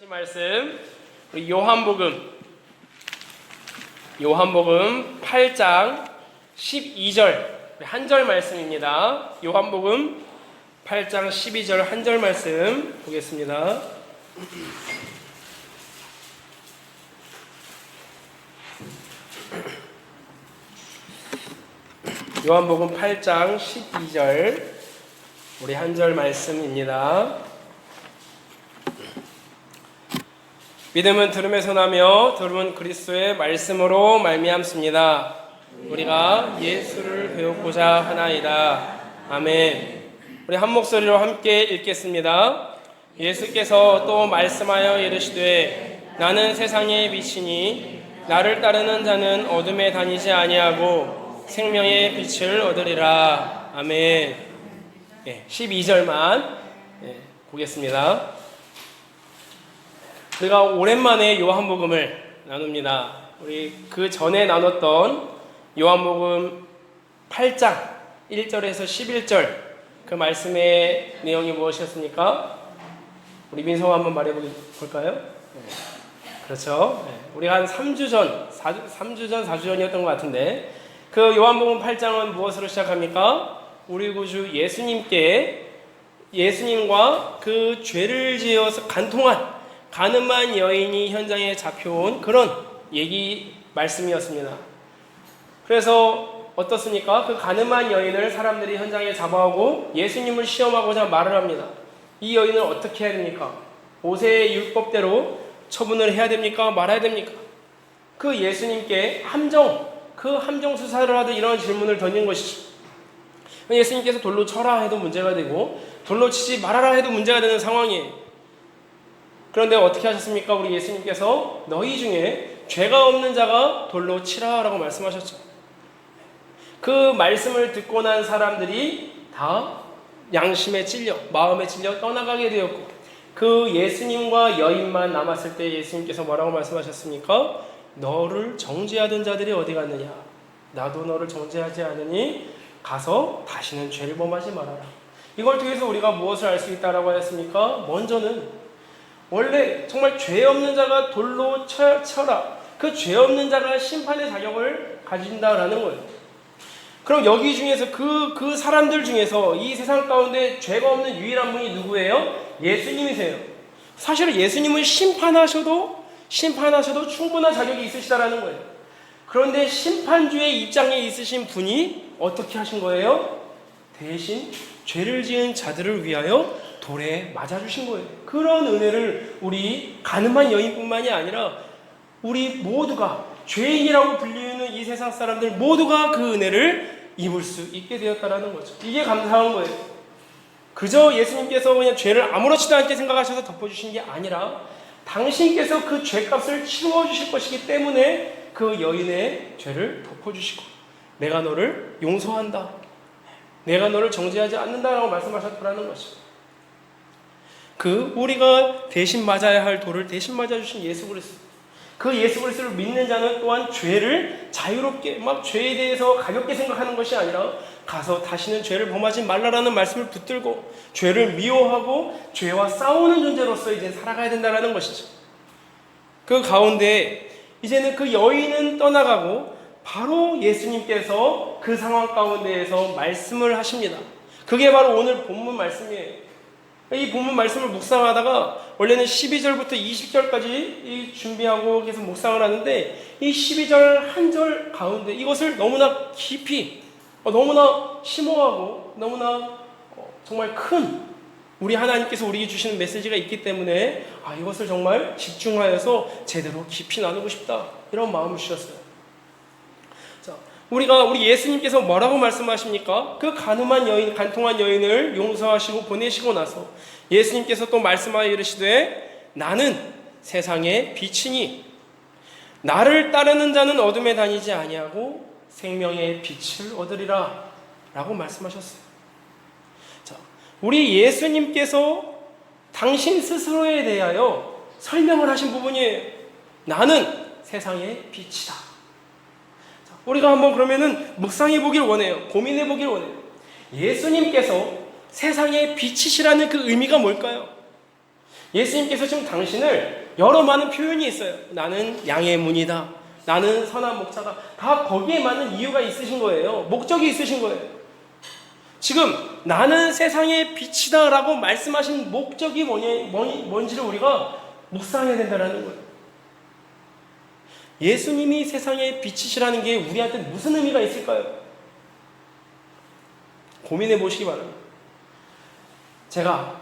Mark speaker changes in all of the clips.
Speaker 1: 말씀 우리 요한복음 8장 12절 한 절 말씀입니다. 요한복음 8장 12절 한 절 말씀 보겠습니다. 요한복음 8장 12절 우리 한 절 말씀입니다. 믿음은 들음에서 나며 들음은 그리스도의 말씀으로 말미암습니다. 우리가 예수를 배우고자 하나이다. 아멘. 우리 한 목소리로 함께 읽겠습니다. 예수께서 또 말씀하여 이르시되 나는 세상의 빛이니 나를 따르는 자는 어둠에 다니지 아니하고 생명의 빛을 얻으리라. 아멘. 12절만 보겠습니다. 우리가 오랜만에 요한복음을 나눕니다. 우리 그 전에 나눴던 요한복음 8장 1절에서 11절 그 말씀의 내용이 무엇이었습니까? 우리 민성아 한번 말해볼까요? 그렇죠. 우리가 한 3주 전, 4주 전이었던 것 같은데 그 요한복음 8장은 무엇으로 시작합니까? 우리 구주 예수님과 그 죄를 지어서 간통한 가늠한 여인이 현장에 잡혀온 그런 말씀이었습니다. 그래서 어떻습니까? 그 가늠한 여인을 사람들이 현장에 잡아오고 예수님을 시험하고자 말을 합니다. 이 여인을 어떻게 해야 됩니까? 모세의 율법대로 처분을 해야 됩니까? 말아야 됩니까? 그 예수님께 함정 수사를 하듯 이런 질문을 던진 것이죠. 예수님께서 돌로 쳐라 해도 문제가 되고 돌로 치지 말아라 해도 문제가 되는 상황이에요. 그런데 어떻게 하셨습니까? 우리 예수님께서 너희 중에 죄가 없는 자가 돌로 치라라고 말씀하셨죠. 그 말씀을 듣고 난 사람들이 다 양심에 찔려 마음에 찔려 떠나가게 되었고 그 예수님과 여인만 남았을 때 예수님께서 뭐라고 말씀하셨습니까? 너를 정죄하던 자들이 어디 갔느냐? 나도 너를 정죄하지 않으니 가서 다시는 죄를 범하지 말아라. 이걸 통해서 우리가 무엇을 알 수 있다라고 하였습니까? 먼저는 원래 정말 죄 없는 자가 돌로 쳐라. 그 죄 없는 자가 심판의 자격을 가진다라는 거예요. 그럼 여기 중에서 그 사람들 중에서 이 세상 가운데 죄가 없는 유일한 분이 누구예요? 예수님이세요. 사실은 예수님은 심판하셔도 충분한 자격이 있으시다라는 거예요. 그런데 심판주의 입장에 있으신 분이 어떻게 하신 거예요? 대신 죄를 지은 자들을 위하여 돌에 맞아주신 거예요. 그런 은혜를 우리 가늠한 여인뿐만이 아니라 우리 모두가 죄인이라고 불리는 이 세상 사람들 모두가 그 은혜를 입을 수 있게 되었다라는 거죠. 이게 감사한 거예요. 그저 예수님께서 그냥 죄를 아무렇지도 않게 생각하셔서 덮어주신 게 아니라 당신께서 그 죄값을 치루어 주실 것이기 때문에 그 여인의 죄를 덮어주시고 내가 너를 용서한다. 내가 너를 정죄하지 않는다라고 말씀하셨다는 것이죠. 우리가 대신 맞아야 할 돌을 대신 맞아주신 예수 그리스도. 그 예수 그리스도를 믿는 자는 또한 죄를 자유롭게 죄에 대해서 가볍게 생각하는 것이 아니라 가서 다시는 죄를 범하지 말라라는 말씀을 붙들고 죄를 미워하고 죄와 싸우는 존재로서 이제 살아가야 된다는 것이죠. 그 가운데 이제는 그 여인은 떠나가고 바로 예수님께서 그 상황 가운데에서 말씀을 하십니다. 그게 바로 오늘 본문 말씀이에요. 이 본문 말씀을 묵상하다가 원래는 12절부터 20절까지 준비하고 계속 묵상을 하는데 이 12절 한 절 가운데 이것을 너무나 깊이 너무나 심오하고 너무나 정말 큰 우리 하나님께서 우리에게 주시는 메시지가 있기 때문에 이것을 정말 집중하여서 제대로 깊이 나누고 싶다 이런 마음을 주셨어요. 우리 예수님께서 뭐라고 말씀하십니까? 그 간통한 여인을 용서하시고 보내시고 나서 예수님께서 또 말씀하여 이르시되 나는 세상의 빛이니 나를 따르는 자는 어둠에 다니지 아니하고 생명의 빛을 얻으리라 라고 말씀하셨어요. 우리 예수님께서 당신 스스로에 대하여 설명을 하신 부분이에요. 나는 세상의 빛이다. 우리가 한번 그러면은 묵상해 보길 원해요. 고민해 보길 원해요. 예수님께서 세상의 빛이시라는 그 의미가 뭘까요? 예수님께서 지금 당신을 여러 많은 표현이 있어요. 나는 양의 문이다. 나는 선한 목자다. 다 거기에 맞는 이유가 있으신 거예요. 목적이 있으신 거예요. 지금 나는 세상의 빛이다 라고 말씀하신 목적이 뭔지를 우리가 묵상해야 된다는 거예요. 예수님이 세상의 빛이시라는 게 우리한테 무슨 의미가 있을까요? 고민해 보시기 바랍니다. 제가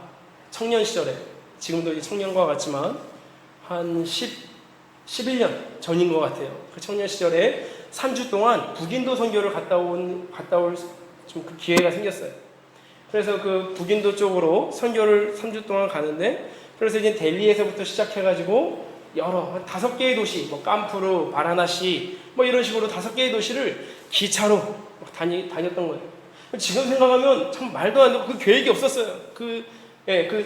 Speaker 1: 청년 시절에, 지금도 이제 청년과 같지만 한 11년 전인 것 같아요. 그 청년 시절에 3주 동안 북인도 선교를 갔다 올 좀 그 기회가 생겼어요. 그래서 그 북인도 쪽으로 선교를 3주 동안 가는데, 그래서 이제 델리에서부터 시작해가지고 여러 5개의 도시, 뭐 깜푸르, 바라나시, 뭐 이런 식으로 5개의 도시를 기차로 다녔던 거예요. 지금 생각하면 참 말도 안 되고 그 계획이 없었어요. 그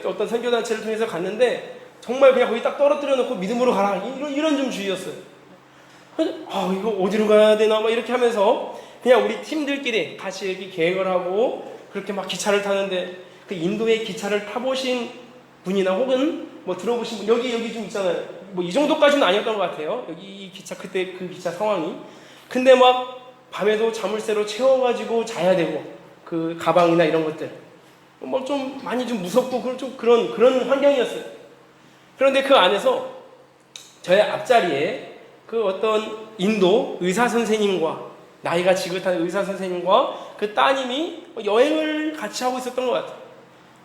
Speaker 1: 어떤 선교단체를 통해서 갔는데 정말 그냥 거기 딱 떨어뜨려 놓고 믿음으로 가라, 이런 좀 주의였어요. 이거 어디로 가야 되나 막 이렇게 하면서 그냥 우리 팀들끼리 같이 이렇게 계획을 하고 그렇게 막 기차를 타는데, 그 인도의 기차를 타보신 분이나 혹은 뭐 들어보신 분, 여기 좀 있잖아요. 뭐 이 정도까지는 아니었던 것 같아요. 여기 이 기차, 그때 그 기차 상황이. 근데 막 밤에도 자물쇠로 채워가지고 자야 되고, 그 가방이나 이런 것들 뭐 좀 많이 좀 무섭고 좀 그런 환경이었어요. 그런데 그 안에서 저의 앞자리에 그 어떤 인도 의사 선생님과, 나이가 지긋한 의사 선생님과 그 따님이 여행을 같이 하고 있었던 것 같아요.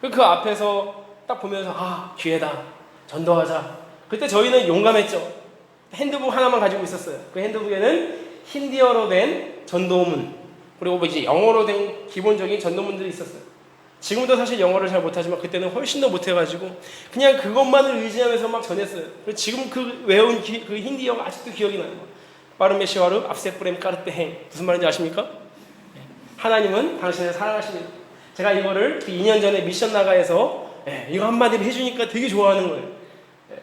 Speaker 1: 그 앞에서 딱 보면서 기회다, 전도하자. 그때 저희는 용감했죠. 핸드북 하나만 가지고 있었어요. 그 핸드북에는 힌디어로 된 전도문, 그리고 뭐 이제 영어로 된 기본적인 전도문들이 있었어요. 지금도 사실 영어를 잘 못하지만 그때는 훨씬 더 못해가지고 그냥 그것만을 의지하면서 막 전했어요. 그리고 지금 그 외운 그 힌디어가 아직도 기억이 나요. 빠르메시와르 앞세프렘 까르테행, 무슨 말인지 아십니까? 하나님은 당신을 사랑하십니다. 제가 이거를 그 2년 전에 미션 나가에서 이거 한마디를 해주니까 되게 좋아하는 거예요.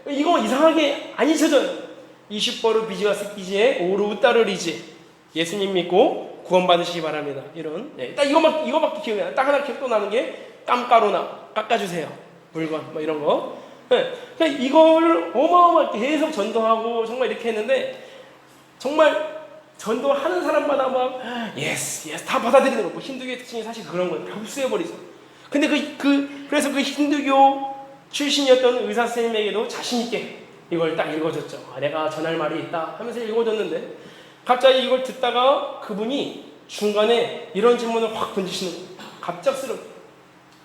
Speaker 1: 이거 이상하게 안 잊혀져요. 20버르 비지와스 기지에 오르 우따르리지, 예수님 믿고 구원받으시기 바랍니다. 이런 딱 이거밖에 기억이 안 나요. 딱 하나 기억 또 나는 게 깜까로나, 깎아주세요, 물건 뭐 이런 거. 그러니까 이걸 어마어마하게 계속 전도하고 정말 이렇게 했는데, 정말 전도하는 사람마다 막 예스 다 받아들이는 거고, 힌두교의 특징이 사실 그런 거예요. 흡수해버리죠. 근데 그래서 그 힌두교 출신이었던 의사 선생님에게도 자신 있게 이걸 딱 읽어줬죠. 내가 전할 말이 있다 하면서 읽어줬는데, 갑자기 이걸 듣다가 그분이 중간에 이런 질문을 확 던지시는 거예요. 갑작스럽게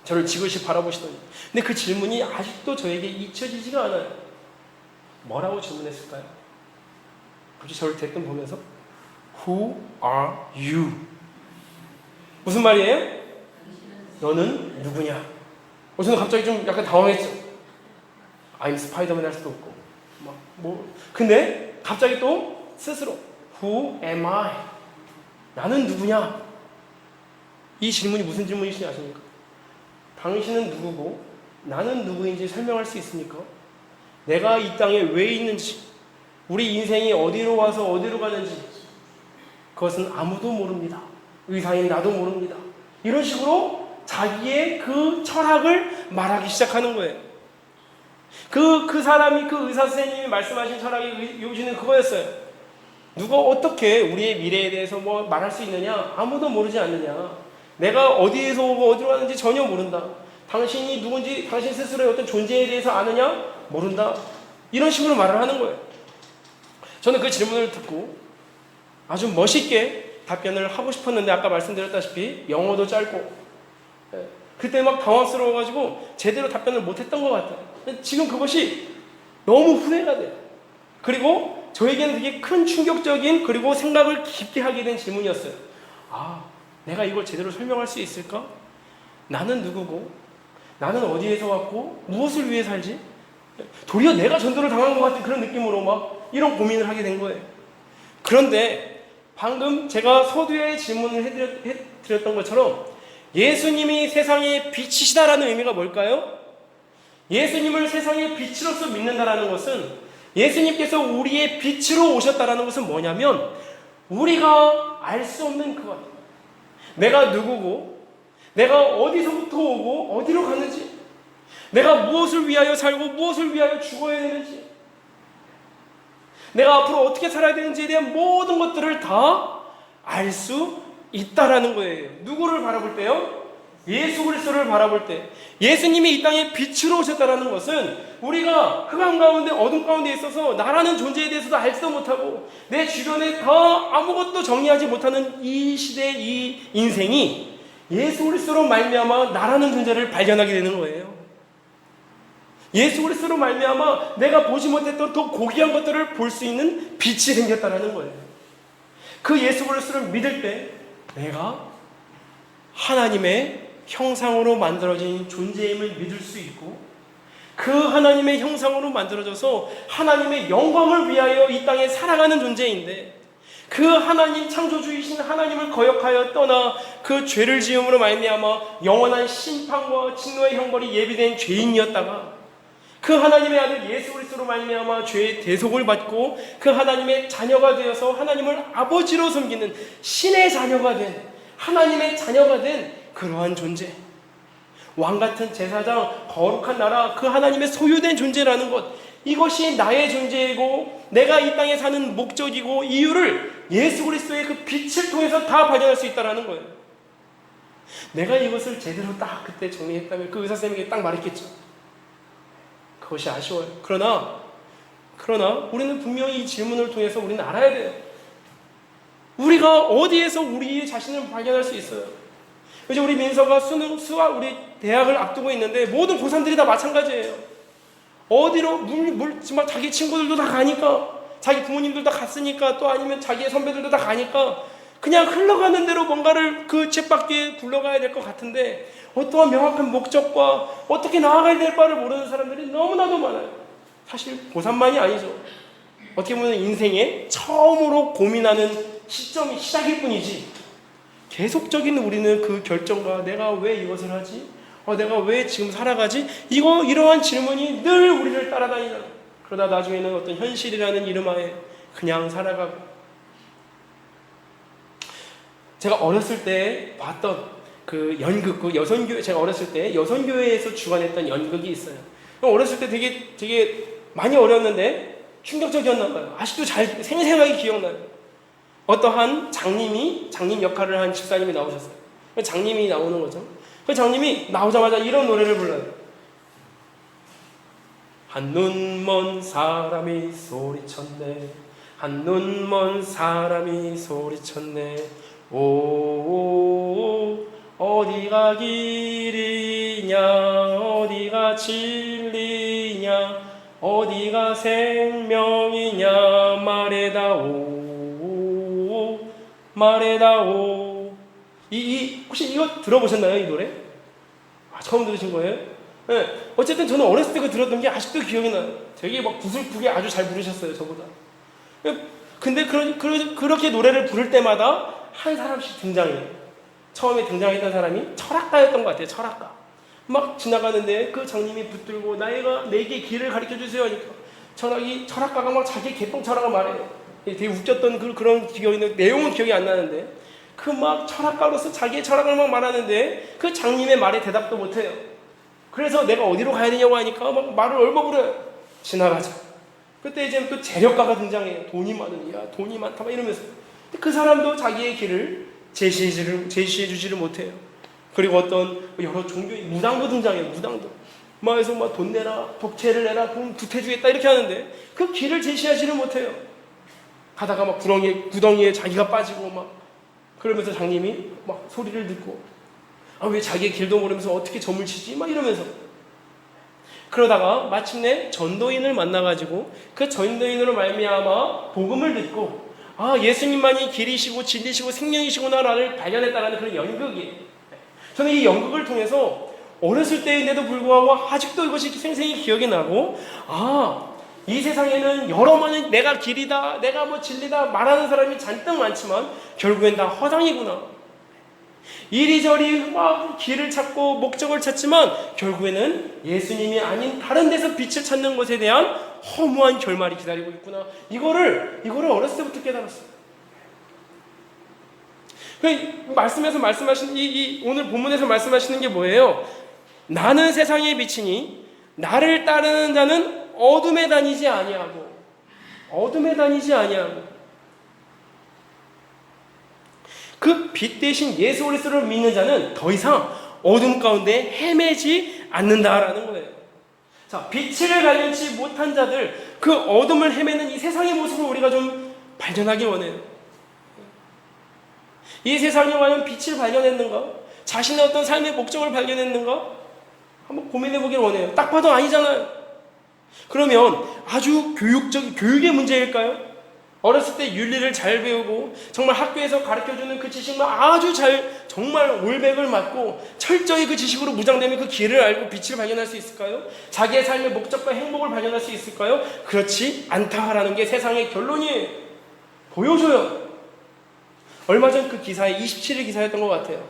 Speaker 1: 저를 지그시 바라보시더니. 근데 그 질문이 아직도 저에게 잊혀지지가 않아요. 뭐라고 질문했을까요? 갑자기 저를 대뜸 보면서 Who are you? 무슨 말이에요? 너는 누구냐? 저는 갑자기 좀 약간 당황했죠. I'm 스파이더맨 할 수도 없고 근데 갑자기 또 스스로 Who am I? 나는 누구냐? 이 질문이 무슨 질문이신지 아십니까? 당신은 누구고 나는 누구인지 설명할 수 있습니까? 내가 이 땅에 왜 있는지, 우리 인생이 어디로 와서 어디로 가는지 그것은 아무도 모릅니다. 의사인 나도 모릅니다. 이런 식으로 자기의 그 철학을 말하기 시작하는 거예요. 그 사람이, 그 의사 선생님이 말씀하신 철학의 요지는 그거였어요. 누가 어떻게 우리의 미래에 대해서 뭐 말할 수 있느냐? 아무도 모르지 않느냐? 내가 어디에서 오고 어디로 가는지 전혀 모른다. 당신이 누군지 당신 스스로의 어떤 존재에 대해서 아느냐? 모른다. 이런 식으로 말을 하는 거예요. 저는 그 질문을 듣고 아주 멋있게 답변을 하고 싶었는데, 아까 말씀드렸다시피 영어도 짧고 그때 막 당황스러워가지고 제대로 답변을 못했던 것 같아요. 지금 그것이 너무 후회가 돼요. 그리고 저에게는 되게 큰 충격적인, 그리고 생각을 깊게 하게 된 질문이었어요. 내가 이걸 제대로 설명할 수 있을까? 나는 누구고, 나는 어디에서 왔고, 무엇을 위해 살지? 도리어 내가 전도를 당한 것 같은 그런 느낌으로 막 이런 고민을 하게 된 거예요. 그런데 방금 제가 서두에 질문을 해드렸던 것처럼 예수님이 세상의 빛이시다라는 의미가 뭘까요? 예수님을 세상의 빛으로서 믿는다라는 것은, 예수님께서 우리의 빛으로 오셨다라는 것은 뭐냐면, 우리가 알 수 없는 그것, 내가 누구고 내가 어디서부터 오고 어디로 가는지, 내가 무엇을 위하여 살고 무엇을 위하여 죽어야 되는지, 내가 앞으로 어떻게 살아야 되는지에 대한 모든 것들을 다 알 수 있다라는 거예요. 누구를 바라볼 때요? 예수 그리스도를 바라볼 때. 예수님이 이 땅에 빛으로 오셨다라는 것은 우리가 흑암 가운데 어둠 가운데 있어서 나라는 존재에 대해서도 알지도 못하고 내 주변에 다 아무것도 정리하지 못하는 이 시대의 이 인생이 예수 그리스도로 말미암아 나라는 존재를 발견하게 되는 거예요. 예수 그리스도로 말미암아 내가 보지 못했던 더 고귀한 것들을 볼 수 있는 빛이 생겼다라는 거예요. 그 예수 그리스도를 믿을 때 내가 하나님의 형상으로 만들어진 존재임을 믿을 수 있고, 그 하나님의 형상으로 만들어져서 하나님의 영광을 위하여 이 땅에 살아가는 존재인데, 그 하나님 창조주이신 하나님을 거역하여 떠나 그 죄를 지음으로 말미암아 영원한 심판과 진노의 형벌이 예비된 죄인이었다가 그 하나님의 아들 예수 그리스도로 말미암아 죄의 대속을 받고 그 하나님의 자녀가 되어서 하나님을 아버지로 섬기는 신의 자녀가 된, 하나님의 자녀가 된 그러한 존재, 왕같은 제사장, 거룩한 나라, 그 하나님의 소유된 존재라는 것, 이것이 나의 존재이고 내가 이 땅에 사는 목적이고 이유를 예수 그리스도의 그 빛을 통해서 다 발견할 수 있다는 거예요. 내가 이것을 제대로 딱 그때 정리했다면 그 의사선생님에게 딱 말했겠죠. 그것이 아쉬워요. 그러나 우리는 분명히 이 질문을 통해서 우리는 알아야 돼요. 우리가 어디에서 우리 자신을 발견할 수 있어요? 이제 우리 민서가 수학 우리 대학을 앞두고 있는데 모든 고3들이 다 마찬가지예요. 어디로 정말 자기 친구들도 다 가니까, 자기 부모님들 다 갔으니까, 또 아니면 자기의 선배들도 다 가니까 그냥 흘러가는 대로 뭔가를 그 쳇바퀴에 굴러가야 될 것 같은데 어떠한 명확한 목적과 어떻게 나아가야 될 바를 모르는 사람들이 너무나도 많아요. 사실 고3만이 아니죠. 어떻게 보면 인생에 처음으로 고민하는 시점이 시작일 뿐이지, 계속적인 우리는 그 결정과 내가 왜 이것을 하지? 내가 왜 지금 살아가지? 이러한 질문이 늘 우리를 따라다니잖아. 그러다 나중에는 어떤 현실이라는 이름하에 그냥 살아가고. 제가 어렸을 때 봤던 그 연극, 그 여선교회, 제가 어렸을 때 여선교회에서 주관했던 연극이 있어요. 어렸을 때 되게 많이 어렸는데 충격적이었나 봐요. 아직도 잘 생생하게 기억나요. 어떠한 장님 역할을 한 집사님이 나오셨어요. 장님이 나오는 거죠. 그 장님이 나오자마자 이런 노래를 불러요. 한눈 먼 사람이 소리쳤네, 한눈 먼 사람이 소리쳤네, 오 어디가 길이냐, 어디가 진리냐, 어디가 생명이냐, 말해다오, 말해다오. 혹시 이거 들어보셨나요, 이 노래? 처음 들으신 거예요? 네. 어쨌든 저는 어렸을 때 그 들었던 게 아직도 기억이 나요. 되게 막 구슬프게 아주 잘 부르셨어요, 저보다. 근데 그렇게 노래를 부를 때마다 한 사람씩 등장해요. 처음에 등장했던 사람이 철학가였던 것 같아요. 철학가. 막 지나가는데 그 장님이 붙들고 내게 길을 가르쳐 주세요 하니까 철학가가 막 자기 개똥 철학을 말해요. 되게 웃겼던 그런 기억이 있는데 내용은 기억이 안 나는데, 그 막 철학가로서 자기의 철학을 막 말하는데 그 장님의 말에 대답도 못해요. 그래서 내가 어디로 가야 되냐고 하니까 막 말을 얼버무려요. 지나가자. 그때 이제 또 재력가가 등장해요. 돈이 많다 막 이러면서. 그 사람도 자기의 길을 제시해주지를 못해요. 그리고 어떤 여러 종교의 무당도 등장해요. 무당도. 그래서 막 돈 내라, 독채를 내라, 돈 구태주겠다 이렇게 하는데 그 길을 제시하지를 못해요. 가다가 막 구덩이에 자기가 빠지고 막 그러면서 장님이 막 소리를 듣고, 왜 자기의 길도 모르면서 어떻게 점을 치지? 막 이러면서. 그러다가 마침내 전도인을 만나가지고 그 전도인으로 말미암아 복음을 듣고, 예수님만이 길이시고 진리시고 생명이시구나를 발견했다는 그런 연극이에요. 저는 이 연극을 통해서 어렸을 때인데도 불구하고 아직도 이것이 생생히 기억이 나고, 이 세상에는 여러 많은 내가 길이다, 내가 뭐 진리다 말하는 사람이 잔뜩 많지만 결국엔 다 허상이구나. 이리저리 막 길을 찾고 목적을 찾지만 결국에는 예수님이 아닌 다른 데서 빛을 찾는 것에 대한 허무한 결말이 기다리고 있구나. 이거를 어렸을 때부터 깨달았어요. 말씀에서 말씀하시는 오늘 본문에서 말씀하시는 게 뭐예요? 나는 세상의 빛이니 나를 따르는 자는 어둠에 다니지 아니하고 그 빛 대신 예수 그리스도를 믿는 자는 더 이상 어둠 가운데 헤매지 않는다라는 거예요. 자, 빛을 발견치 못한 자들, 그 어둠을 헤매는 이 세상의 모습을 우리가 좀 발견하기 원해요. 이 세상이 과연 빛을 발견했는가? 자신의 어떤 삶의 목적을 발견했는가? 한번 고민해 보길 원해요. 딱 봐도 아니잖아요. 그러면 아주 교육의 문제일까요? 어렸을 때 윤리를 잘 배우고 정말 학교에서 가르쳐주는 그 지식만 아주 잘 정말 올백을 맞고 철저히 그 지식으로 무장되면 그 길을 알고 빛을 발견할 수 있을까요? 자기의 삶의 목적과 행복을 발견할 수 있을까요? 그렇지 않다라는 게 세상의 결론이에요. 보여줘요. 얼마 전 그 기사에 27일 기사였던 것 같아요.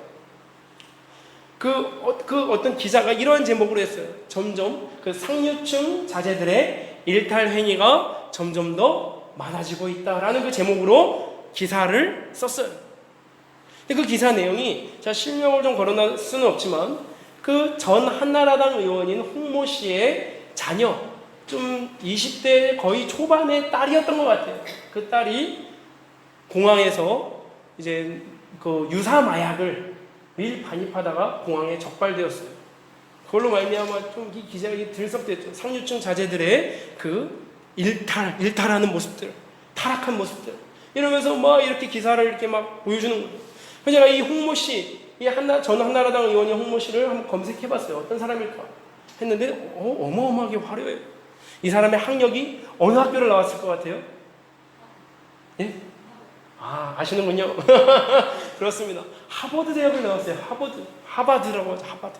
Speaker 1: 그 어떤 기자가 이러한 제목으로 했어요. 점점 그 상류층 자제들의 일탈 행위가 점점 더 많아지고 있다라는 그 제목으로 기사를 썼어요. 근데 그 기사 내용이 제가 실명을 좀 거론할 수는 없지만 그 전 한나라당 의원인 홍모 씨의 자녀, 좀 20대 거의 초반의 딸이었던 것 같아요. 그 딸이 공항에서 이제 그 유사 마약을 밀반입하다가 공항에 적발되었어요. 그걸로 말미암아 좀 이 기자가 들썩됐죠. 상류층 자제들의 그 일탈하는 모습들, 타락한 모습들 이러면서 막 이렇게 기사를 이렇게 막 보여주는 거예요. 그래서 제가 이 홍모 씨, 전 한나라당 의원이 홍모 씨를 한번 검색해봤어요. 어떤 사람일까 했는데 어마어마하게 화려해요. 이 사람의 학력이 어느 학교를 나왔을 것 같아요? 예? 아시는군요. 그렇습니다. 하버드 대학을 나왔어요. 하버드라고 하죠. 하버드.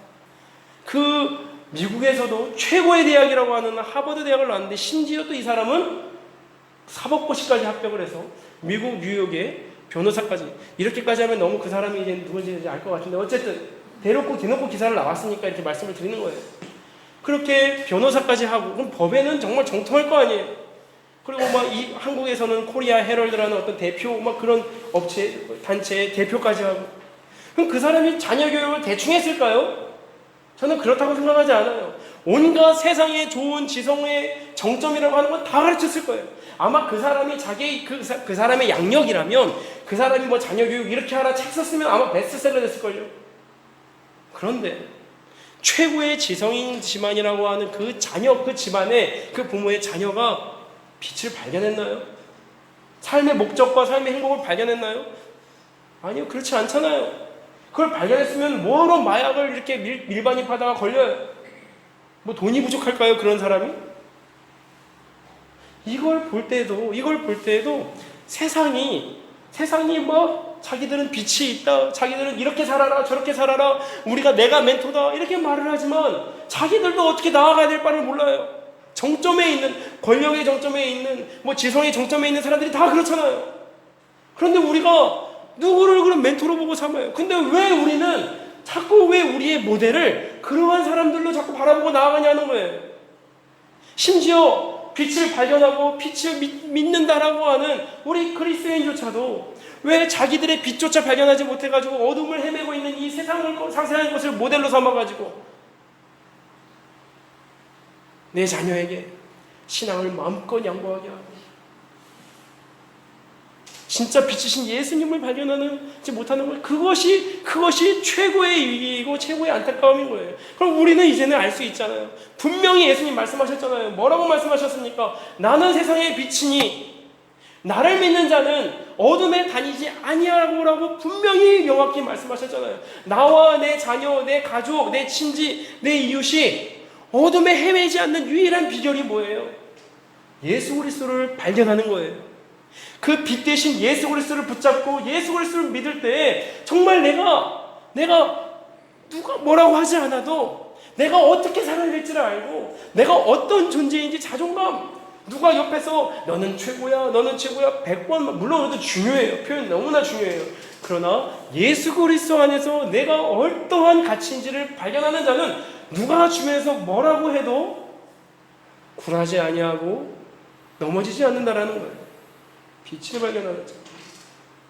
Speaker 1: 그 미국에서도 최고의 대학이라고 하는 하버드 대학을 나왔는데 심지어 또 이 사람은 사법고시까지 합격을 해서 미국 뉴욕에 변호사까지, 이렇게까지 하면 너무 그 사람이 이제 누군지 알 것 같은데 어쨌든 대놓고 기사를 나왔으니까 이렇게 말씀을 드리는 거예요. 그렇게 변호사까지 하고 그럼 법에는 정말 정통할 거 아니에요. 그리고 막 이 한국에서는 코리아 헤럴드라는 어떤 대표 막 그런 업체 단체의 대표까지 하고, 그럼 그 사람이 자녀 교육을 대충 했을까요? 저는 그렇다고 생각하지 않아요. 온갖 세상의 좋은 지성의 정점이라고 하는 건 다 가르쳤을 거예요. 아마 그 사람이 자기 그 사람의 양력이라면 그 사람이 뭐 자녀 교육 이렇게 하라 책 썼으면 아마 베스트셀러 됐을걸요. 그런데 최고의 지성인 집안이라고 하는 그 자녀, 그 집안의 그 부모의 자녀가 빛을 발견했나요? 삶의 목적과 삶의 행복을 발견했나요? 아니요, 그렇지 않잖아요. 그걸 발견했으면 뭐하러 마약을 이렇게 밀반입하다가 걸려요? 뭐 돈이 부족할까요? 그런 사람이? 이걸 볼 때에도 세상이 뭐 자기들은 빛이 있다, 자기들은 이렇게 살아라 저렇게 살아라, 내가 멘토다 이렇게 말을 하지만 자기들도 어떻게 나아가야 될 바를 몰라요. 정점에 있는, 권력의 정점에 있는, 뭐 지성의 정점에 있는 사람들이 다 그렇잖아요. 그런데 우리가 누구를 그런 멘토로 보고 삼아요? 근데 왜 우리의 모델을 그러한 사람들로 자꾸 바라보고 나아가냐는 거예요. 심지어 빛을 발견하고 빛을 믿는다라고 하는 우리 그리스도인조차도 왜 자기들의 빛조차 발견하지 못해가지고 어둠을 헤매고 있는 이 세상을 상세한 것을 모델로 삼아가지고 내 자녀에게 신앙을 마음껏 양보하게 하고 진짜 빛이신 예수님을 발견하지 못하는 것, 그것이 최고의 위기이고 최고의 안타까움인 거예요. 그럼 우리는 이제는 알 수 있잖아요. 분명히 예수님 말씀하셨잖아요. 뭐라고 말씀하셨습니까? 나는 세상의 빛이니 나를 믿는 자는 어둠에 다니지 아니하고라고 분명히 명확히 말씀하셨잖아요. 나와 내 자녀, 내 가족, 내 친지, 내 이웃이 어둠에 헤매지 않는 유일한 비결이 뭐예요? 예수 그리스도를 발견하는 거예요. 그 빛 대신 예수 그리스도를 붙잡고 예수 그리스도를 믿을 때 정말 내가 누가 뭐라고 하지 않아도 내가 어떻게 살아야 될지를 알고 내가 어떤 존재인지 자존감, 누가 옆에서 너는 최고야 100번, 물론 그것도 중요해요. 표현 너무나 중요해요. 그러나 예수 그리스도 안에서 내가 어떠한 가치인지를 발견하는 자는 누가 주변에서 뭐라고 해도 굴하지 아니하고 넘어지지 않는다라는 거예요. 빛을 발견하는 자.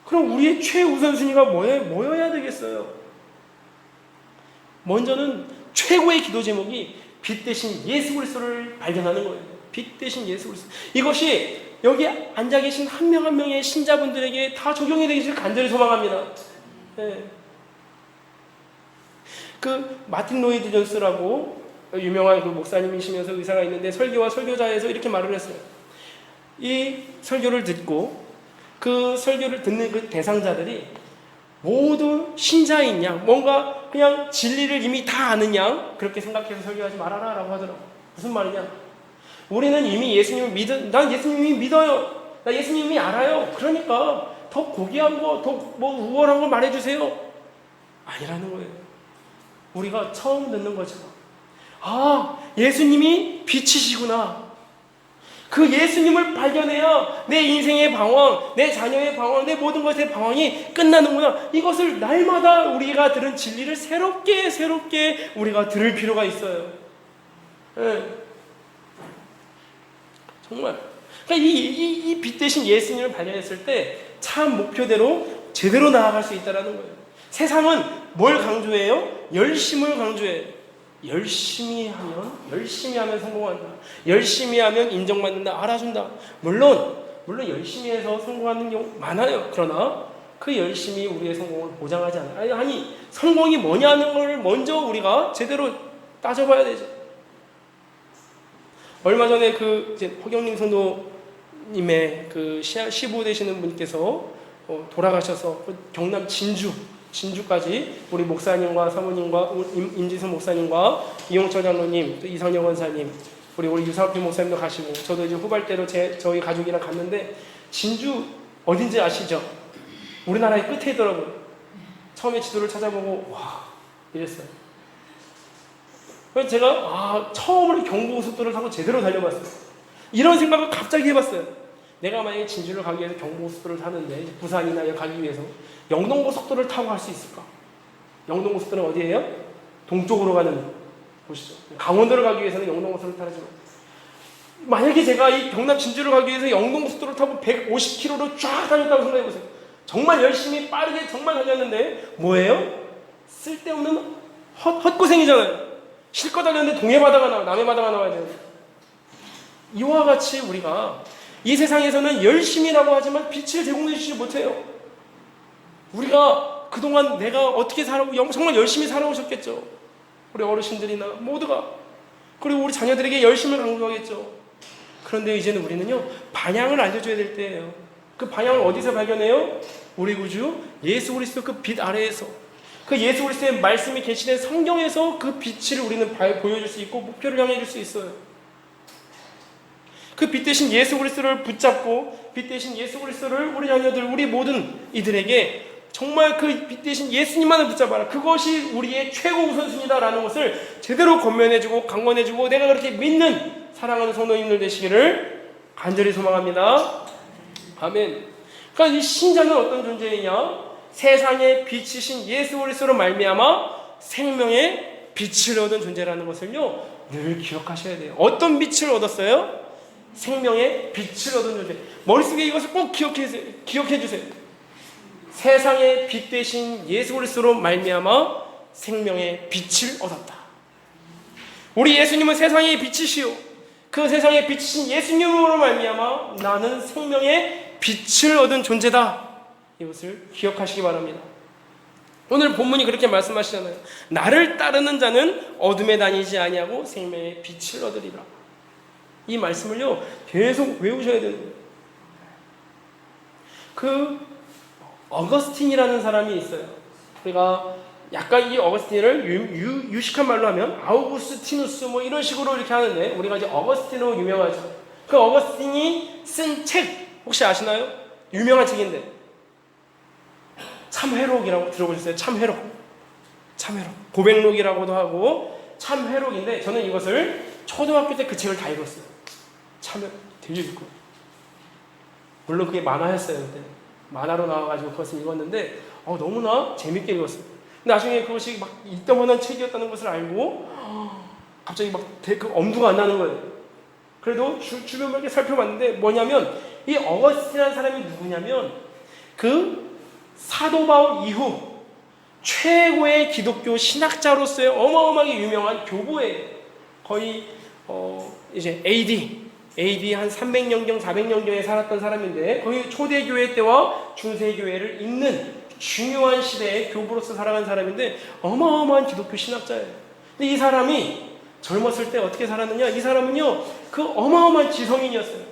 Speaker 1: 그럼 우리의 최우선순위가 뭐여야 되겠어요? 먼저는 최고의 기도 제목이 빛 대신 예수 그리스도를 발견하는 거예요. 빛 대신 예수 그리스도. 이것이 여기 앉아 계신 한 명 한 명의 신자분들에게 다 적용이 되기를 간절히 소망합니다. 네. 그 마틴 로이드 존스라고 유명한 그 목사님이시면서 의사가 있는데 설교와 설교자에서 이렇게 말을 했어요. 이 설교를 듣고 그 설교를 듣는 그 대상자들이 모두 신자인 양, 뭔가 그냥 진리를 이미 다 아는 양 그렇게 생각해서 설교하지 말아라 라고 하더라고. 무슨 말이냐? 우리는 이미 예수님을 난 예수님이 믿어요. 나 예수님이 알아요. 그러니까 더 고귀한 거, 더 뭐 우월한 거 말해주세요. 아니라는 거예요. 우리가 처음 듣는 거죠. 아, 예수님이 빛이시구나. 그 예수님을 발견해야 내 인생의 방황, 내 자녀의 방황, 내 모든 것의 방황이 끝나는구나. 이것을 날마다 우리가 들은 진리를 새롭게 우리가 들을 필요가 있어요. 네. 정말. 그러니까 이 빛 대신 예수님을 발견했을 때 참 목표대로 제대로 나아갈 수 있다는 거예요. 세상은 뭘 강조해요? 열심을 강조해요. 열심히 하면 성공한다. 열심히 하면 인정받는다. 알아준다. 물론 열심히 해서 성공하는 경우 많아요. 그러나 그 열심히 우리의 성공을 보장하지 않아요. 아니 성공이 뭐냐는 걸 먼저 우리가 제대로 따져봐야 되죠. 얼마 전에 그 허경림 성도님의 그 시부 되시는 분께서 돌아가셔서 경남 진주까지 우리 목사님과 사모님과 임지선 목사님과 이용철 장로님, 또 이성영 원사님, 우리 유상필 목사님도 가시고 저도 이제 후발대로 저희 가족이랑 갔는데 진주 어딘지 아시죠? 우리나라의 끝에 있더라고요. 처음에 지도를 찾아보고 와 이랬어요. 그래서 제가 처음으로 경부고속도로를 타고 제대로 달려봤어요. 이런 생각을 갑자기 해봤어요. 내가 만약에 진주를 가기 위해서 경부고속도로를 타는데 부산이나 가기 위해서 영동고속도로를 타고 갈 수 있을까? 영동고속도로는 어디예요? 동쪽으로 가는 곳이죠. 강원도를 가기 위해서는 영동고속도로를 타야지만 만약에 제가 이 경남 진주를 가기 위해서 영동고속도로를 타고 150km로 쫙 다녔다고 생각해보세요. 정말 열심히 빠르게 정말 달렸는데 뭐예요? 쓸데없는 헛고생이잖아요. 실컷 달렸는데 동해 바다가 나와 남해 바다가 나와야 돼요. 이와 같이 우리가 이 세상에서는 열심히라고 하지만 빛을 제공해 주지 못해요. 우리가 그동안 내가 어떻게 정말 열심히 살아오셨겠죠. 우리 어르신들이나 모두가. 그리고 우리 자녀들에게 열심을 강조하겠죠. 그런데 이제는 우리는요 방향을 알려줘야 될 때예요. 그 방향을 어디서 발견해요? 우리 구주 예수 그리스도 그 빛 아래에서, 그 예수 그리스도의 말씀이 계시된 성경에서 그 빛을 우리는 보여줄 수 있고 목표를 향해 줄 수 있어요. 그 빛 대신 예수 그리스도를 붙잡고 빛 대신 예수 그리스도를 우리 자녀들, 우리 모든 이들에게 정말 그 빛 대신 예수님만을 붙잡아라. 그것이 우리의 최고 우선순위다라는 것을 제대로 권면해주고 강권해주고 내가 그렇게 믿는 사랑하는 성도님들 되시기를 간절히 소망합니다. 아멘. 그러니까 이 신자는 어떤 존재이냐? 세상의 빛이신 예수 그리스도로 말미암아 생명의 빛을 얻은 존재라는 것을요 늘 기억하셔야 돼요. 어떤 빛을 얻었어요? 생명의 빛을 얻은 존재. 머릿속에 이것을 꼭 기억해 주세요. 세상의 빛 대신 예수 그리스도로 말미암아 생명의 빛을 얻었다. 우리 예수님은 세상의 빛이시오. 그 세상의 빛이신 예수님으로 말미암아 나는 생명의 빛을 얻은 존재다. 이것을 기억하시기 바랍니다. 오늘 본문이 그렇게 말씀하시잖아요. 나를 따르는 자는 어둠에 다니지 아니하고 생명의 빛을 얻으리라. 이 말씀을요 계속 외우셔야 되는 거예요. 그 어거스틴이라는 사람이 있어요. 우리가 약간 이 어거스틴을 유식한 말로 하면 아우구스티누스 뭐 이런 식으로 이렇게 하는데 우리가 이제 어거스틴으로 유명하죠. 그 어거스틴이 쓴 책 혹시 아시나요? 유명한 책인데 참회록이라고 들어보셨어요? 참회록. 고백록이라고도 하고 참회록인데 저는 이것을 초등학교 때 그 책을 다 읽었어요. 참회록 되게 읽고. 물론 그게 만화였어요 그때. 만화로 나와가지고 그것을 읽었는데 너무나 재밌게 읽었어요. 근데 나중에 그것이 막 읽다 보는 책이었다는 것을 알고 갑자기 막 그 엄두가 안 나는 거예요. 그래도 주변을 이렇게 살펴봤는데 뭐냐면 이 어거스틴이라는 사람이 누구냐면 그 사도 바울 이후 최고의 기독교 신학자로서의 어마어마하게 유명한 교부예요. 거의 이제 AD 한 300년경 400년경에 살았던 사람인데 거의 초대교회 때와 중세교회를 잇는 중요한 시대의 교부로서 살아간 사람인데 어마어마한 기독교 신학자예요. 근데 이 사람이 젊었을 때 어떻게 살았느냐? 이 사람은요 그 어마어마한 지성인이었어요.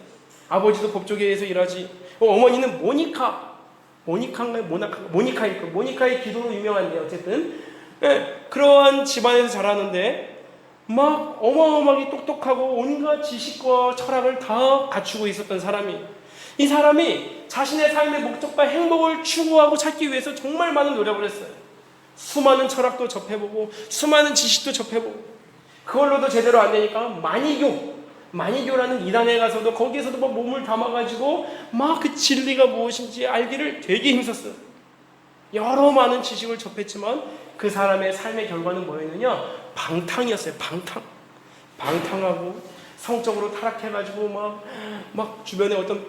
Speaker 1: 아버지도 법조계에서 일하지. 어머니는 모니카의 기도로 유명한데 어쨌든 그러한 집안에서 자라는데 막 어마어마하게 똑똑하고 온갖 지식과 철학을 다 갖추고 있었던 사람이, 이 사람이 자신의 삶의 목적과 행복을 추구하고 찾기 위해서 정말 많은 노력을 했어요. 수많은 철학도 접해보고 수많은 지식도 접해보고 그걸로도 제대로 안 되니까 만이교라는 이단에 가서도 거기에서도 막 몸을 담아가지고 막 그 진리가 무엇인지 알기를 되게 힘썼어요. 여러 많은 지식을 접했지만 그 사람의 삶의 결과는 뭐였느냐? 방탕이었어요. 방탕하고 성적으로 타락해가지고 막 주변에 어떤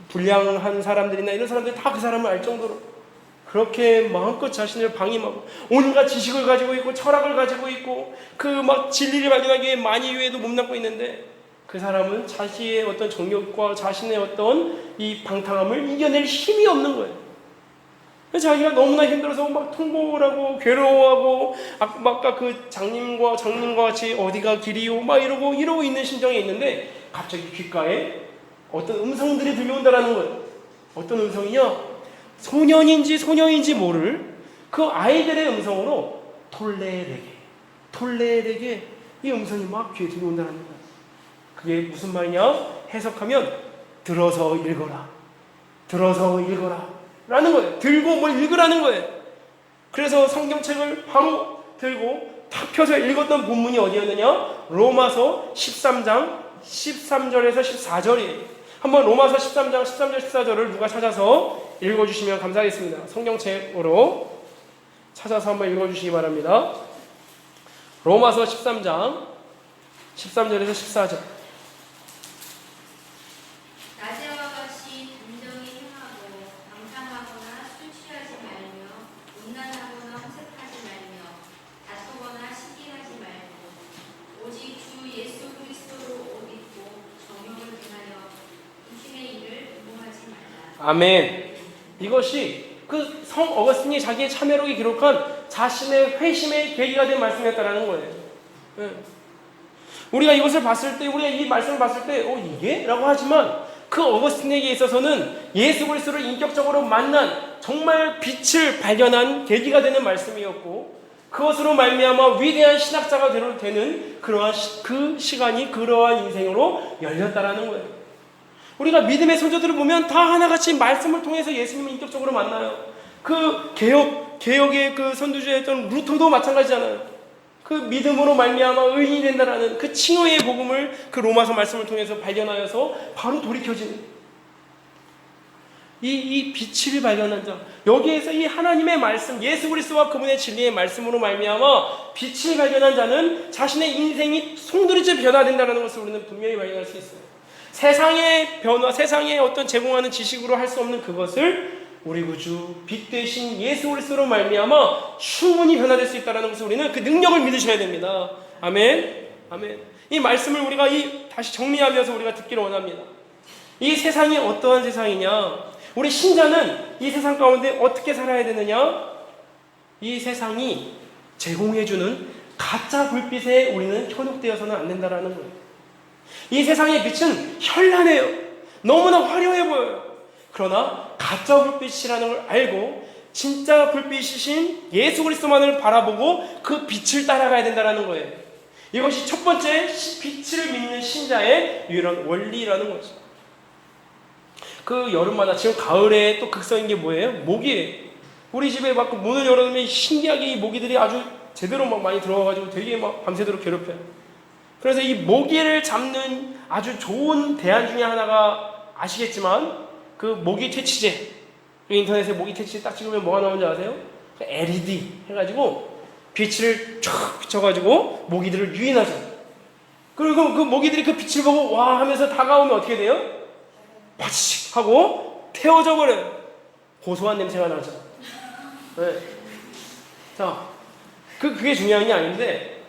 Speaker 1: 불량한 사람들이나 이런 사람들이 다 그 사람을 알 정도로 그렇게 마음껏 자신을 방임하고 온갖 지식을 가지고 있고 철학을 가지고 있고 그 막 진리를 발견하기 위해 만이유에도 몸담고 있는데 그 사람은 자신의 어떤 정욕과 자신의 어떤 이 방탕함을 이겨낼 힘이 없는 거예요. 자기가 너무나 힘들어서 막 통곡을 하고 괴로워하고 아까 그 장님과 같이 어디가 길이요 막 이러고 있는 심정에 있는데 갑자기 귓가에 어떤 음성들이 들려온다라는 거예요. 어떤 음성이냐? 소년인지 모를 그 아이들의 음성으로 톨레에게 이 음성이 막 귀에 들려온다는 거예요. 그게 무슨 말이냐? 해석하면 들어서 읽어라 라는 거예요. 들고 뭘 읽으라는 거예요. 그래서 성경책을 바로 들고 탁 펴서 읽었던 본문이 어디였느냐? 로마서 13장 13절에서 14절이에요. 한번 로마서 13장 13절 14절을 누가 찾아서 읽어주시면 감사하겠습니다. 성경책으로 찾아서 한번 읽어주시기 바랍니다. 로마서 13장 13절에서 14절.
Speaker 2: 낮에와 같이 단정히 행하고 방탕하거나 술 취하지 말며 음란하거나 호색하지 말며 다투거나 시기하지 말고 오직 주 예수 그리스도로 옷 입고 정욕을 행하여 육신의 일을 공모하지 말라.
Speaker 1: 아멘. 이것이 그 성 어거스틴이 자기의 참회록에 기록한 자신의 회심의 계기가 된 말씀이었다라는 거예요. 우리가 이것을 봤을 때, 우리가 이 말씀을 봤을 때, 이게? 라고 하지만 그 어거스틴에게 있어서는 예수 그리스도를 인격적으로 만난 정말 빛을 발견한 계기가 되는 말씀이었고, 그것으로 말미암아 위대한 신학자가 되는 그러한 그 시간이 그러한 인생으로 열렸다라는 거예요. 우리가 믿음의 선조들을 보면 다 하나같이 말씀을 통해서 예수님을 인격적으로 만나요. 그 개혁의 그 선두주였던 루터도 마찬가지잖아요. 그 믿음으로 말미암아 의인이 된다라는 그 칭의의 복음을 그 로마서 말씀을 통해서 발견하여서 바로 돌이켜지는 이 빛을 발견한 자, 여기에서 이 하나님의 말씀, 예수 그리스도와 그분의 진리의 말씀으로 말미암아 빛을 발견한 자는 자신의 인생이 송두리째 변화된다는 것을 우리는 분명히 발견할 수 있어요. 세상의 변화, 세상의 어떤 제공하는 지식으로 할 수 없는 그것을 우리 구주 빛 되신 예수 그리스도로 말미암아 충분히 변화될 수 있다는 것을 우리는 그 능력을 믿으셔야 됩니다. 아멘. 아멘. 이 말씀을 우리가 다시 정리하면서 우리가 듣기를 원합니다. 이 세상이 어떠한 세상이냐? 우리 신자는 이 세상 가운데 어떻게 살아야 되느냐? 이 세상이 제공해주는 가짜 불빛에 우리는 현혹되어서는 안 된다라는 거예요. 이 세상의 빛은 현란해요. 너무나 화려해 보여요. 그러나 가짜 불빛이라는 걸 알고 진짜 불빛이신 예수 그리스도만을 바라보고 그 빛을 따라가야 된다는 거예요. 이것이 첫 번째 빛을 믿는 신자의 유일한 원리라는 거죠. 그 여름마다 지금 가을에 또 극성인 게 뭐예요? 모기예요. 우리 집에 막 문을 열어놓으면 신기하게 이 모기들이 아주 제대로 막 많이 들어와가지고 되게 막 밤새도록 괴롭혀요. 그래서 이 모기를 잡는 아주 좋은 대안 중에 하나가 아시겠지만 그 모기 퇴치제, 인터넷에 모기 퇴치제 딱 찍으면 뭐가 나오는지 아세요? LED 해가지고 빛을 쫙 비춰가지고 모기들을 유인하죠. 그리고 그 모기들이 그 빛을 보고 와 하면서 다가오면 어떻게 돼요? 파치직 하고 태워져 버려요. 고소한 냄새가 나죠. 네. 자, 그게 중요한 게 아닌데,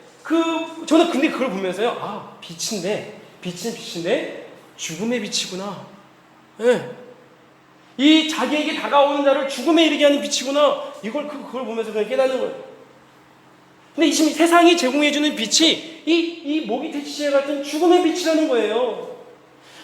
Speaker 1: 저는 근데 그걸 보면서요, 아, 빛은 빛인데, 죽음의 빛이구나. 예. 이 자기에게 다가오는 자를 죽음에 이르게 하는 빛이구나. 그걸 보면서 그냥 깨닫는 거예요. 근데 지금 세상이 제공해주는 빛이 이 모기태치제 같은 죽음의 빛이라는 거예요.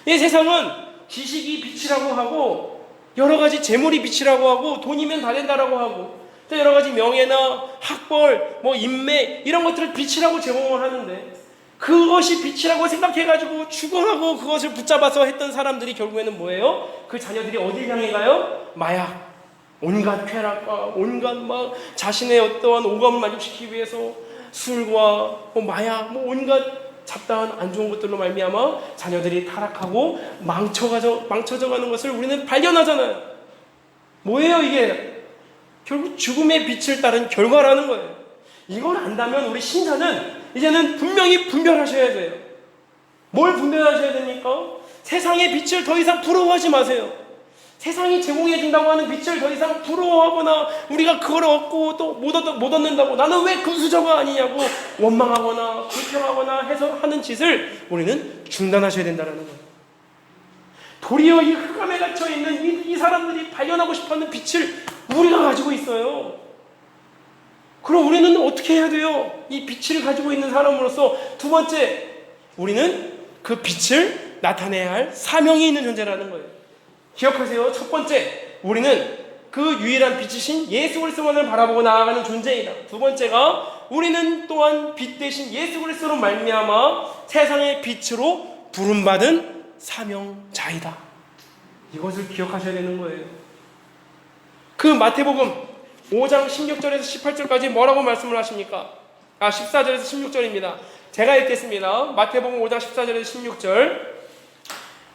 Speaker 1: 이 세상은 지식이 빛이라고 하고, 여러 가지 재물이 빛이라고 하고, 돈이면 다 된다라고 하고, 또 여러 가지 명예나 학벌, 인맥, 이런 것들을 빛이라고 제공을 하는데, 그것이 빛이라고 생각해가지고 추구하고 그것을 붙잡아서 했던 사람들이 결국에는 뭐예요? 그 자녀들이 어딜 향해 가요? 마약, 온갖 쾌락과 온갖 자신의 어떠한 오감을 만족시키기 위해서 술과 마약, 온갖 잡다한 안 좋은 것들로 말미암아 자녀들이 타락하고 망쳐져 가는 것을 우리는 발견하잖아요. 뭐예요 이게? 결국 죽음의 빛을 따른 결과라는 거예요. 이걸 안다면 우리 신자는 이제는 분명히 분별하셔야 돼요. 뭘 분별하셔야 됩니까? 세상의 빛을 더 이상 부러워하지 마세요. 세상이 제공해 준다고 하는 빛을 더 이상 부러워하거나 우리가 그걸 얻고 또 못 얻는다고 나는 왜 금수저가 아니냐고 원망하거나 불평하거나 해서 하는 짓을 우리는 중단하셔야 된다는 거예요. 도리어 이 흑암에 갇혀 있는 이 사람들이 발견하고 싶어하는 빛을 우리가 가지고 있어요. 그럼 우리는 어떻게 해야 돼요? 이 빛을 가지고 있는 사람으로서 두 번째, 우리는 그 빛을 나타내야 할 사명이 있는 존재라는 거예요. 기억하세요. 첫 번째, 우리는 그 유일한 빛이신 예수 그리스도만을 바라보고 나아가는 존재이다. 두 번째가 우리는 또한 빛 대신 예수 그리스도로 말미암아 세상의 빛으로 부름받은 사명자이다. 이것을 기억하셔야 되는 거예요. 그 마태복음 5장 16절에서 18절까지 뭐라고 말씀을 하십니까? 14절에서 16절입니다. 제가 읽겠습니다. 마태복음 5장 14절에서 16절.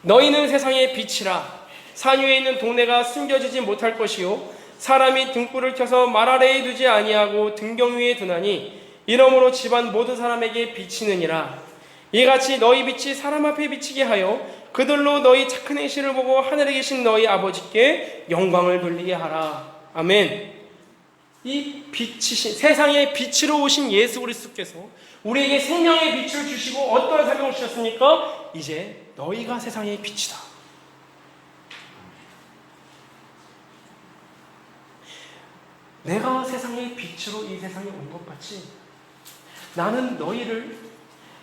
Speaker 1: 너희는 세상의 빛이라. 산 위에 있는 동네가 숨겨지지 못할 것이요 사람이 등불을 켜서 말 아래에 두지 아니하고 등경 위에 두나니 이러므로 집안 모든 사람에게 비치느니라. 이같이 너희 빛이 사람 앞에 비치게 하여 그들로 너희 착한 행실을 보고 하늘에 계신 너희 아버지께 영광을 돌리게 하라. 아멘. 이 빛이신 세상의 빛으로 오신 예수 그리스도께서 우리에게 생명의 빛을 주시고 어떠한 사명을 주셨습니까? 이제 너희가 세상의 빛이다. 내가 세상의 빛으로 이 세상에 온 것 같이 나는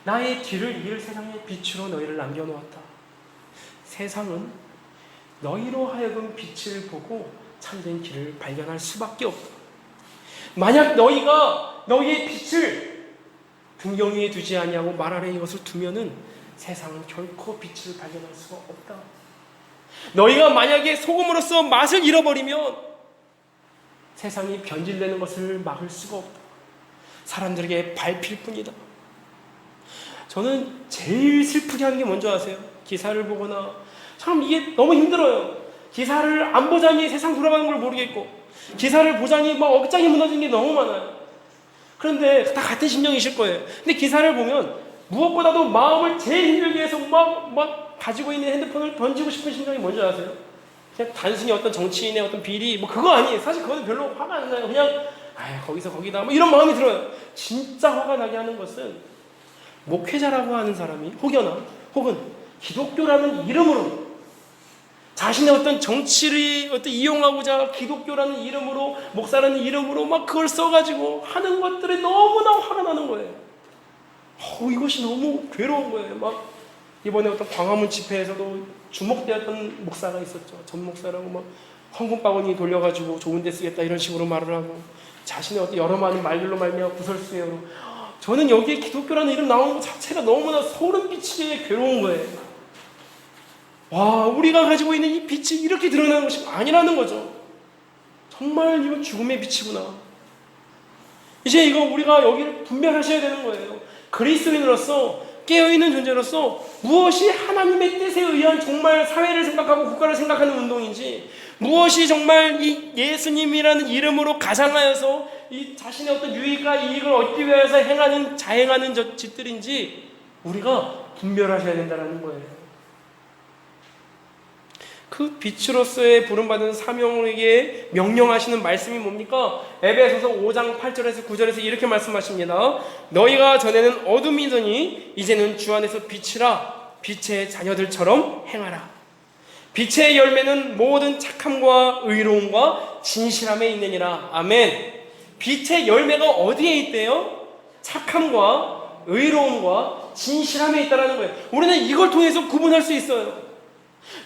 Speaker 1: 나의 뒤를 이을 세상의 빛으로 너희를 남겨놓았다. 세상은 너희로 하여금 빛을 보고 참된 길을 발견할 수밖에 없다. 만약 너희가 너희의 빛을 등경 위에 두지 아니하고 말 아래에 이것을 두면은 세상은 결코 빛을 발견할 수가 없다. 너희가 만약에 소금으로서 맛을 잃어버리면 세상이 변질되는 것을 막을 수가 없다. 사람들에게 밟힐 뿐이다. 저는 제일 슬프게 하는 게 뭔지 아세요? 기사를 보거나 참 이게 너무 힘들어요. 기사를 안 보자니 세상 돌아가는 걸 모르겠고 기사를 보자니 억장이 무너지는 게 너무 많아요. 그런데 다 같은 심정이실 거예요. 근데 기사를 보면 무엇보다도 마음을 제일 힘들게 해서 막 가지고 있는 핸드폰을 던지고 싶은 심정이 뭔지 아세요? 그냥 단순히 어떤 정치인의 어떤 비리 그거 아니에요. 사실 그거는 별로 화가 안 나요. 그냥 거기서 거기다 이런 마음이 들어요. 진짜 화가 나게 하는 것은 목회자라고 하는 사람이 혹은 기독교라는 이름으로 자신의 어떤 정치를 이용하고자 기독교라는 이름으로 목사라는 이름으로 그걸 써가지고 하는 것들에 너무나 화가 나는 거예요. 이것이 너무 괴로운 거예요. 이번에 어떤 광화문 집회에서도 주목되었던 목사가 있었죠. 전 목사라고 헌금바구니 돌려가지고 좋은 데 쓰겠다 이런 식으로 말을 하고 자신의 어떤 여러 많은 말들로 말미암아 구설수예요. 저는 여기에 기독교라는 이름 나오는 것 자체가 너무나 소름 끼치게 괴로운 거예요. 우리가 가지고 있는 이 빛이 이렇게 드러나는 것이 아니라는 거죠. 정말 이건 죽음의 빛이구나. 이제 이거 우리가 여기를 분별하셔야 되는 거예요. 그리스도인으로서 깨어있는 존재로서 무엇이 하나님의 뜻에 의한 정말 사회를 생각하고 국가를 생각하는 운동인지 무엇이 정말 이 예수님이라는 이름으로 가장하여서 이 자신의 어떤 유익과 이익을 얻기 위해서 자행하는 짓들인지 우리가 분별하셔야 된다는 거예요. 그 빛으로서의 부름받은 사명에게 명령하시는 말씀이 뭡니까? 에베소서 5장 8절에서 9절에서 이렇게 말씀하십니다. 너희가 전에는 어둠이더니 이제는 주 안에서 빛이라. 빛의 자녀들처럼 행하라. 빛의 열매는 모든 착함과 의로움과 진실함에 있느니라. 아멘. 빛의 열매가 어디에 있대요? 착함과 의로움과 진실함에 있다는 거예요. 우리는 이걸 통해서 구분할 수 있어요.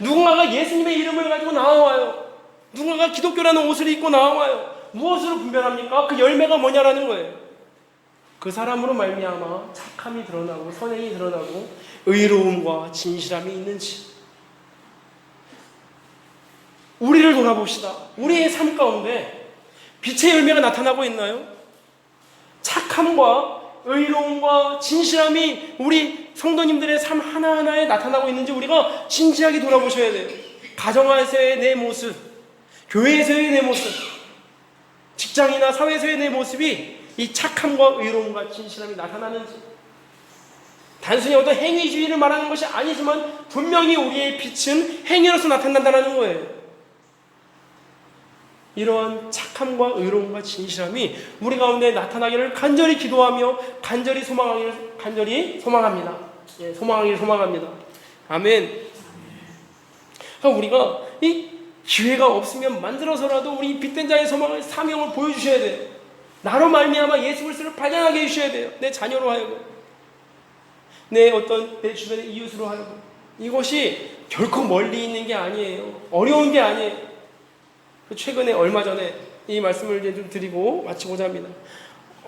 Speaker 1: 누군가가 예수님의 이름을 가지고 나와요. 누군가가 기독교라는 옷을 입고 나와요. 무엇으로 분별합니까? 그 열매가 뭐냐라는 거예요. 그 사람으로 말미암아 착함이 드러나고 선행이 드러나고 의로움과 진실함이 있는지. 우리를 돌아봅시다. 우리의 삶 가운데 빛의 열매가 나타나고 있나요? 착함과 의로움과 진실함이 우리 성도님들의 삶 하나하나에 나타나고 있는지 우리가 진지하게 돌아보셔야 돼요. 가정에서의 내 모습, 교회에서의 내 모습, 직장이나 사회에서의 내 모습이 이 착함과 의로움과 진실함이 나타나는지. 단순히 어떤 행위주의를 말하는 것이 아니지만 분명히 우리의 빛은 행위로서 나타난다는 거예요. 이러한 착함과 의로움과 진실함이 우리 가운데 나타나기를 간절히 기도하며 간절히 소망합니다. 예, 소망합니다. 아멘. 그러니까 우리가 이 기회가 없으면 만들어서라도 우리 빛된 자의 소망을 사명을 보여주셔야 돼요. 나로 말미암아 예수 그리스도를 발견하게 해주셔야 돼요. 내 자녀로 하여금, 내 주변의 이웃으로 하여금. 이것이 결코 멀리 있는 게 아니에요. 어려운 게 아니에요. 최근에 얼마 전에 이 말씀을 이제 좀 드리고 마치고자 합니다.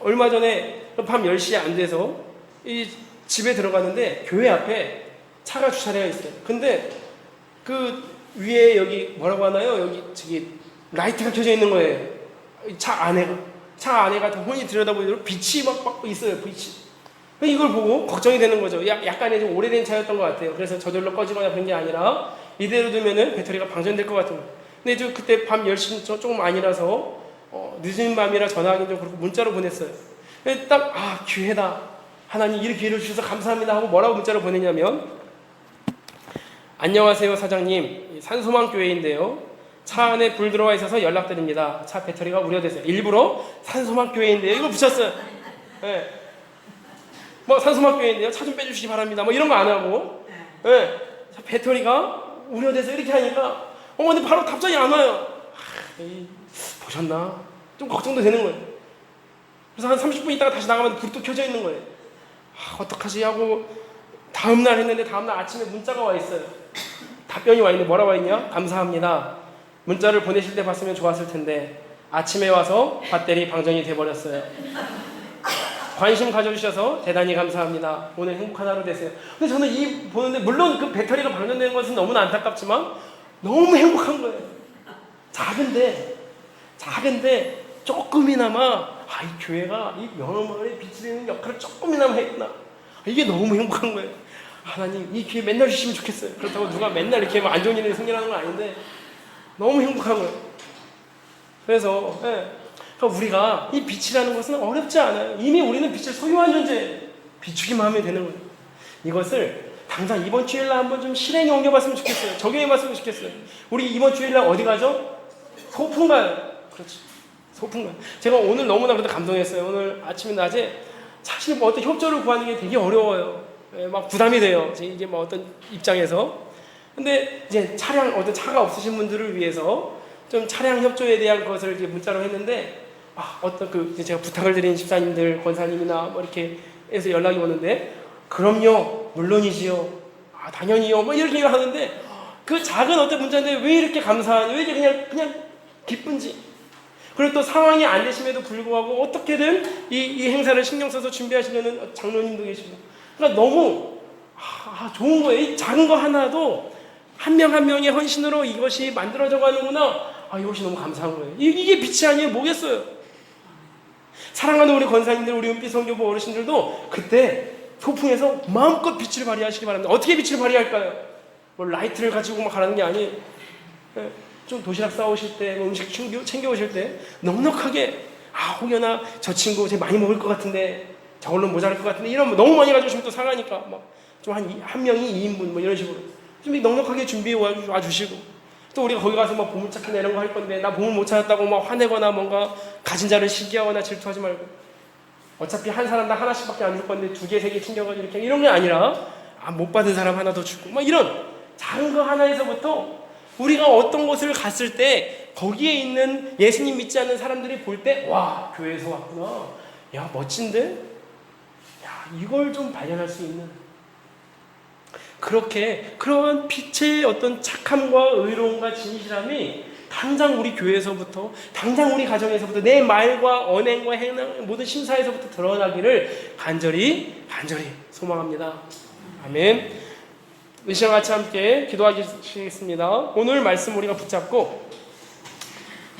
Speaker 1: 얼마 전에 밤 10시 안 돼서 이 집에 들어갔는데 교회 앞에 차가 주차되어 있어요. 근데 그 위에 여기 뭐라고 하나요? 여기 저기 라이트가 켜져 있는 거예요. 차 안에가 혼이 들여다보도록 빛이 막 있어요. 빛이. 이걸 보고 걱정이 되는 거죠. 약간의 좀 오래된 차였던 것 같아요. 그래서 저절로 꺼지거나 그런 게 아니라 이대로 두면은 배터리가 방전될 것 같은 거예요. 근데 저 그때 밤 10시 조금 아니라서 늦은 밤이라 전화하기 좀 그렇고 문자로 보냈어요. 딱 기회다. 하나님 이렇게 기회를 주셔서 감사합니다 하고 뭐라고 문자로 보내냐면, 안녕하세요 사장님, 산소망교회인데요. 차 안에 불 들어와 있어서 연락드립니다. 차 배터리가 우려돼서요. 일부러 산소망교회인데요. 이거 붙였어요. 네. 뭐 산소망교회인데요. 차 좀 빼주시기 바랍니다. 뭐 이런 거 안 하고, 네. 배터리가 우려돼서 이렇게 하니까 근데 바로 답장이 안 와요. 보셨나? 좀 걱정도 되는 거예요. 그래서 한 30분 있다가 다시 나가면 불이 또 켜져 있는 거예요. 어떡하지 하고 다음날 했는데 다음날 아침에 문자가 와 있어요. 답변이 와 있는데 뭐라고 와 있냐? 감사합니다. 문자를 보내실 때 봤으면 좋았을 텐데 아침에 와서 배터리 방전이 돼버렸어요. 관심 가져주셔서 대단히 감사합니다. 오늘 행복한 하루 되세요. 근데 저는 보는데 물론 그 배터리가 방전된 것은 너무나 안타깝지만 너무 행복한 거예요. 작은데 조금이나마 이 교회가 이 명함을 비치는 역할을 조금이나마 했구나. 이게 너무 행복한 거예요. 하나님 이 기회 맨날 주시면 좋겠어요. 그렇다고 누가 맨날 이렇게 안 좋은 일이 생겨나는 건 아닌데 너무 행복한 거예요. 그래서 그러니까 우리가 이 빛이라는 것은 어렵지 않아요. 이미 우리는 빛을 소유한 존재예요. 비추기만 하면 되는 거예요. 이것을 당장 이번 주일날 한번 좀 실행에 옮겨봤으면 좋겠어요. 적용해봤으면 좋겠어요. 우리 이번 주일날 어디 가죠? 소풍 가요. 그렇지. 소풍 가요. 제가 오늘 너무나 그래도 감동했어요. 오늘 아침에 낮에 사실 뭐 어떤 협조를 구하는 게 되게 어려워요. 막 부담이 돼요. 이게 뭐 어떤 입장에서. 근데 이제 어떤 차가 없으신 분들을 위해서 좀 차량 협조에 대한 것을 이제 문자로 했는데, 제가 부탁을 드린 집사님들, 권사님이나 뭐 이렇게 해서 연락이 오는데, 그럼요, 물론이지요, 당연히요, 뭐 이렇게 하는데, 그 작은 어떤 문자인데 왜 이렇게 감사하니, 왜 이렇게 그냥 기쁜지. 그리고 또 상황이 안 되심에도 불구하고 어떻게든 이 행사를 신경 써서 준비하시려는 장로님도 계시고, 그러니까 너무 좋은 거예요. 이 작은 거 하나도 한 명 한 명의 헌신으로 이것이 만들어져 가는구나. 이것이 너무 감사한 거예요. 이게 빛이 아니에요. 뭐겠어요? 사랑하는 우리 권사님들, 우리 은빛 성교부 어르신들도 그때 소풍에서 마음껏 빛을 발휘하시기 바랍니다. 어떻게 빛을 발휘할까요? 뭐 라이트를 가지고 막 가라는 게 아니에요. 좀 도시락 싸오실 때, 음식 챙겨오실 때 넉넉하게, 혹여나 저 친구 제 많이 먹을 것 같은데 저걸로 모자랄 것 같은데, 이런 너무 많이 가져오시면 또 상하니까 막 좀 한 명이 2인분 뭐 이런 식으로 좀 넉넉하게 준비해 와 주시고, 또 우리가 거기 가서 막 보물찾기나 이런 거 할 건데 나 보물 못 찾았다고 막 화내거나 뭔가 가진 자를 시기하거나 질투하지 말고 어차피 한 사람당 하나씩밖에 안 줄 건데 2개, 3개 챙겨가지고 이렇게 이런 게 아니라 못 받은 사람 하나 더 주고 막 이런 작은 거 하나에서부터 우리가 어떤 곳을 갔을 때 거기에 있는 예수님 믿지 않는 사람들이 볼 때 와 교회에서 왔구나 야 멋진데 야 이걸 좀 발견할 수 있는 그렇게 그러한 빛의 어떤 착함과 의로움과 진실함이 당장 우리 교회에서부터 당장 우리 가정에서부터 내 말과 언행과 행동 모든 심사에서부터 드러나기를 간절히 소망합니다. 아멘. 이 시간 같이 함께 기도하시겠습니다. 오늘 말씀 우리가 붙잡고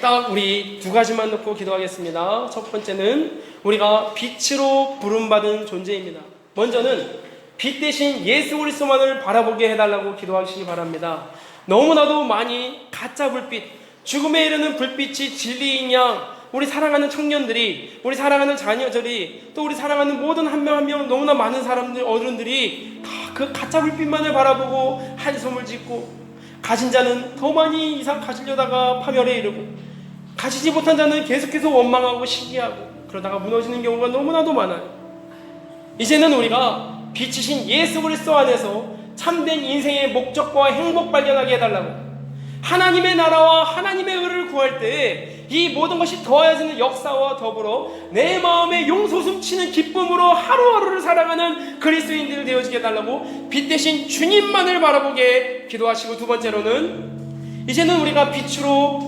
Speaker 1: 딱 우리 2가지만 놓고 기도하겠습니다. 첫 번째는 우리가 빛으로 부름받은 존재입니다. 먼저는 빛 대신 예수 그리스도만을 바라보게 해달라고 기도하시기 바랍니다. 너무나도 많이 가짜 불빛, 죽음에 이르는 불빛이 진리인 양 우리 사랑하는 청년들이, 우리 사랑하는 자녀들이, 또 우리 사랑하는 모든 한 명 한 명 너무나 많은 사람들, 어른들이 다 그 가짜 불빛만을 바라보고 한숨을 짓고 가진 자는 더 많이 이상 가지려다가 파멸에 이르고 가지지 못한 자는 계속해서 원망하고 시기하고 그러다가 무너지는 경우가 너무나도 많아요. 이제는 우리가 빛이신 예수 그리스도 안에서 참된 인생의 목적과 행복 발견하게 해달라고 하나님의 나라와 하나님의 의를 구할 때 이 모든 것이 더해지는 역사와 더불어 내 마음에 용솟음 치는 기쁨으로 하루하루를 살아가는 그리스도인들 되어지게 해달라고 빛 대신 주님만을 바라보게 기도하시고 두 번째로는 이제는 우리가 빛으로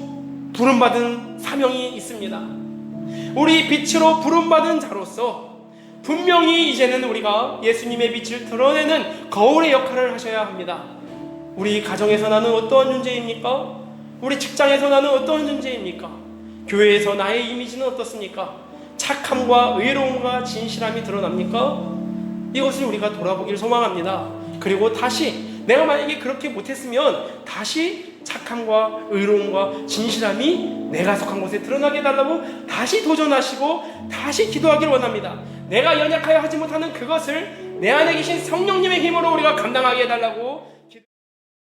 Speaker 1: 부름받은 사명이 있습니다. 우리 빛으로 부름받은 자로서 분명히 이제는 우리가 예수님의 빛을 드러내는 거울의 역할을 하셔야 합니다. 우리 가정에서 나는 어떠한 존재입니까? 우리 직장에서 나는 어떠한 존재입니까? 교회에서 나의 이미지는 어떻습니까? 착함과 의로움과 진실함이 드러납니까? 이것을 우리가 돌아보기를 소망합니다. 그리고 다시 내가 만약에 그렇게 못했으면 다시 착함과 의로움과 진실함이 내가 속한 곳에 드러나게 해달라고 다시 도전하시고 다시 기도하기를 원합니다. 내가 연약하여 하지 못하는 그것을 내 안에 계신 성령님의 힘으로 우리가 감당하게 해달라고